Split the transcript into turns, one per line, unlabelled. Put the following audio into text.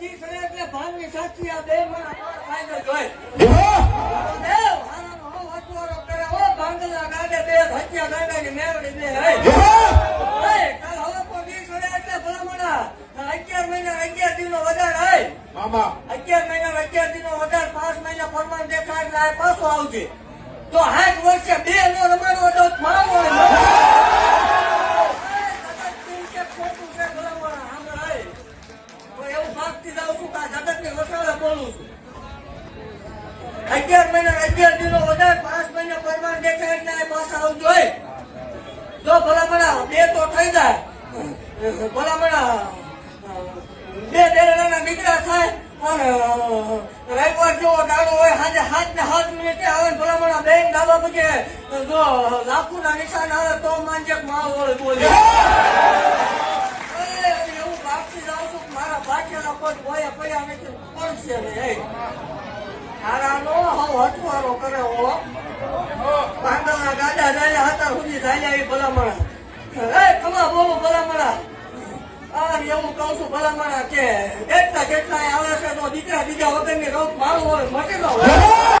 દી સરે એટલે ભાનની સાચી આ બે માં ફાયદો જોઈ
દેવ
હારાનો હો વટવારો કરે ઓ ભાંગલા ગાડે બે હત્યા ગાડાની મેરડી બે હે કાલ હવે કો દી સરે એટલે ભલામણા 11 મહિના 11 દિનનો વધાર હે
મામા
11 મહિના 11 દિનનો વધાર 5 મહિના પરમાન દેખાય એટલે આ પાછો આવજે તો 60 વર્ષે બે નો રમાડવો તો મારો ખોટું છે ભલામણા સાંભળાય તો એવું ભાગતી જાઉં છું કે આ જગતની વસાળે બોલું છું 11 મહિના 11 દિનો વધારે 5 મહિના પરમાન દેખાય એટલે આ પાછા આવજો જો ભલામણા બે તો થઈ જાય ભલામણા બે દેરાના દીકરા થાય અને રવિવાર જેવો દાડો હોય સાંજે 7 ને 7 મિનિટે આવે ભલામણા બેન દાદા પછી જો લાખોના નિશાન આવે તો માંજે માહોલ બોલે એવું ભાગતી જાઉં છું મારા બાકીના પદ ભોયા પડ્યા નથી પડશે ને હારાનો હવ હટવારો કરે હો પાંડવના ગાડા જાય હતા સુધી જાય એ ભલામણા ખમા બોલો ભલામણા એવું કહું છું ભલામણા કે કેટલા આવે છે તો દીકરા બીજા વગરની રોગ મારું હોય મટેલો હોય